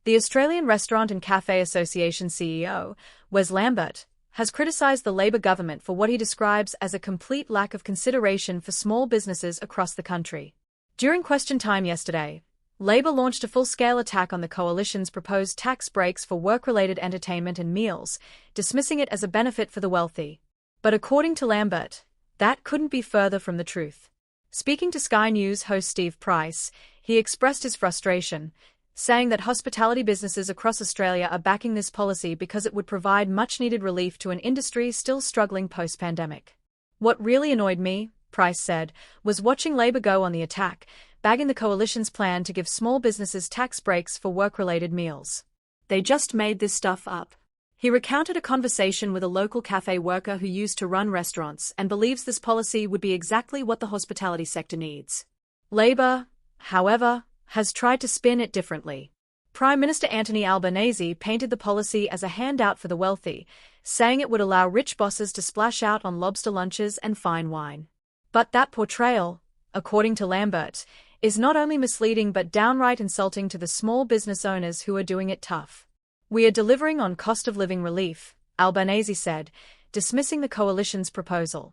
The Australian Restaurant and Cafe Association CEO, Wes Lambert, has criticised the Labor government for what he describes as a complete lack of consideration for small businesses across the country. During question time yesterday, Labor launched a full-scale attack on the coalition's proposed tax breaks for work-related entertainment and meals, dismissing it as a benefit for the wealthy. But according to Lambert, that couldn't be further from the truth. Speaking to Sky News host Steve Price, he expressed his frustration, saying that hospitality businesses across Australia are backing this policy because it would provide much-needed relief to an industry still struggling post-pandemic. What really annoyed me, Price said, was watching Labor go on the attack, bagging the coalition's plan to give small businesses tax breaks for work-related meals. They just made this stuff up. He recounted a conversation with a local cafe worker who used to run restaurants and believes this policy would be exactly what the hospitality sector needs. Labor, however, has tried to spin it differently. Prime Minister Anthony Albanese painted the policy as a handout for the wealthy, saying it would allow rich bosses to splash out on lobster lunches and fine wine. But that portrayal, according to Lambert, is not only misleading but downright insulting to the small business owners who are doing it tough. We are delivering on cost of living relief, Albanese said, dismissing the coalition's proposal.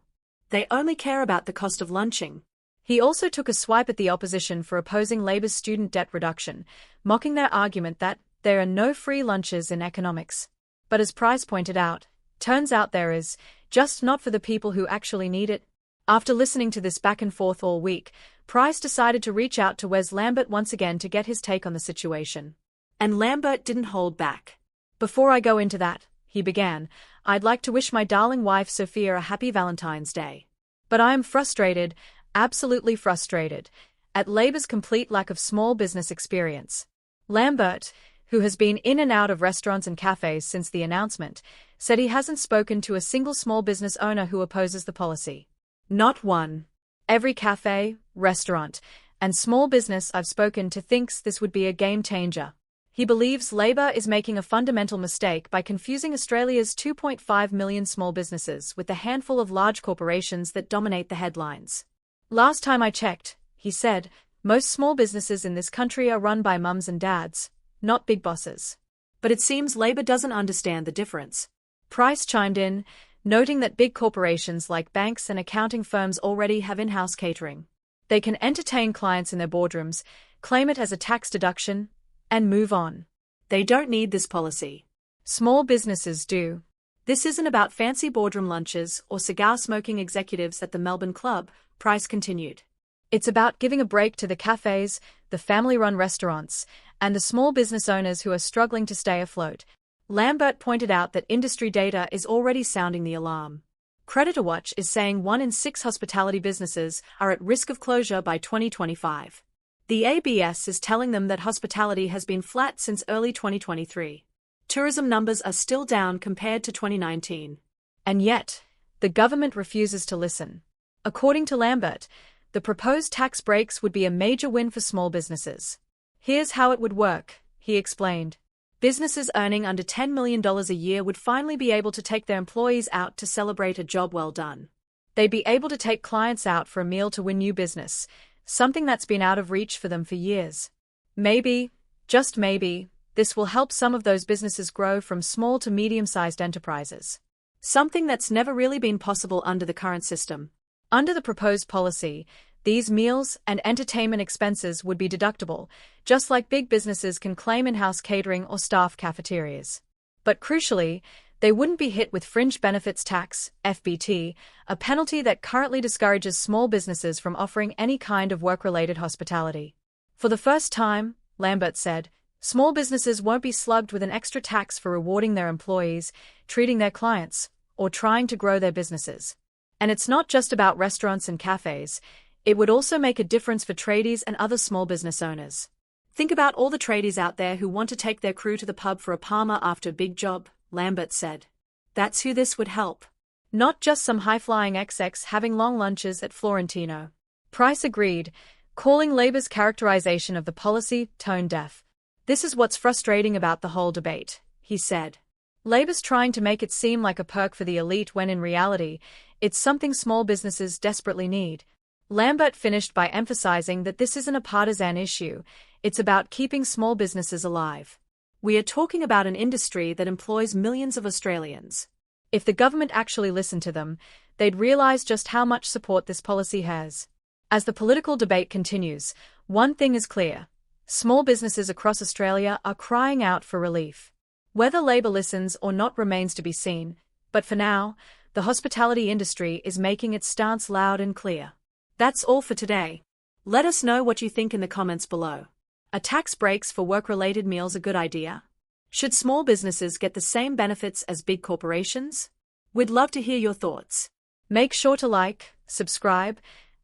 They only care about the cost of lunching. He also took a swipe at the opposition for opposing Labor's student debt reduction, mocking their argument that there are no free lunches in economics. But as Price pointed out, turns out there is, just not for the people who actually need it. After listening to this back and forth all week, Price decided to reach out to Wes Lambert once again to get his take on the situation. And Lambert didn't hold back. Before I go into that, he began, I'd like to wish my darling wife Sophia a happy Valentine's Day. But I am frustrated, absolutely frustrated, at Labor's complete lack of small business experience. Lambert, who has been in and out of restaurants and cafes since the announcement, said he hasn't spoken to a single small business owner who opposes the policy. Not one. Every cafe, restaurant, and small business I've spoken to thinks this would be a game changer. He believes Labor is making a fundamental mistake by confusing Australia's 2.5 million small businesses with the handful of large corporations that dominate the headlines. Last time I checked, he said, most small businesses in this country are run by mums and dads, not big bosses. But it seems Labor doesn't understand the difference. Price chimed in, noting that big corporations like banks and accounting firms already have in-house catering. They can entertain clients in their boardrooms, claim it as a tax deduction, and move on. They don't need this policy. Small businesses do. This isn't about fancy boardroom lunches or cigar-smoking executives at the Melbourne Club, Price continued. It's about giving a break to the cafes, the family-run restaurants, and the small business owners who are struggling to stay afloat. Lambert pointed out that industry data is already sounding the alarm. Creditor Watch is saying 1 in 6 hospitality businesses are at risk of closure by 2025. The ABS is telling them that hospitality has been flat since early 2023. Tourism numbers are still down compared to 2019. And yet, the government refuses to listen. According to Lambert, the proposed tax breaks would be a major win for small businesses. Here's how it would work, he explained. Businesses earning under $10 million a year would finally be able to take their employees out to celebrate a job well done. They'd be able to take clients out for a meal to win new business, something that's been out of reach for them for years. Maybe, just maybe, this will help some of those businesses grow from small to medium-sized enterprises. Something that's never really been possible under the current system. Under the proposed policy, these meals and entertainment expenses would be deductible, just like big businesses can claim in-house catering or staff cafeterias. But crucially, they wouldn't be hit with fringe benefits tax, FBT, a penalty that currently discourages small businesses from offering any kind of work-related hospitality. For the first time, Lambert said, small businesses won't be slugged with an extra tax for rewarding their employees, treating their clients, or trying to grow their businesses. And it's not just about restaurants and cafes, it would also make a difference for tradies and other small business owners. Think about all the tradies out there who want to take their crew to the pub for a Palmer after a big job, Lambert said. That's who this would help. Not just some high-flying execs having long lunches at Florentino. Price agreed, calling Labor's characterization of the policy tone-deaf. This is what's frustrating about the whole debate, he said. Labor's trying to make it seem like a perk for the elite when in reality, it's something small businesses desperately need. Lambert finished by emphasizing that this isn't a partisan issue, it's about keeping small businesses alive. We are talking about an industry that employs millions of Australians. If the government actually listened to them, they'd realise just how much support this policy has. As the political debate continues, one thing is clear. Small businesses across Australia are crying out for relief. Whether Labor listens or not remains to be seen, but for now, the hospitality industry is making its stance loud and clear. That's all for today. Let us know what you think in the comments below. Are tax breaks for work-related meals a good idea? Should small businesses get the same benefits as big corporations? We'd love to hear your thoughts. Make sure to like, subscribe,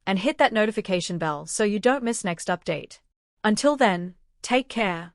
and hit that notification bell so you don't miss next update. Until then, take care.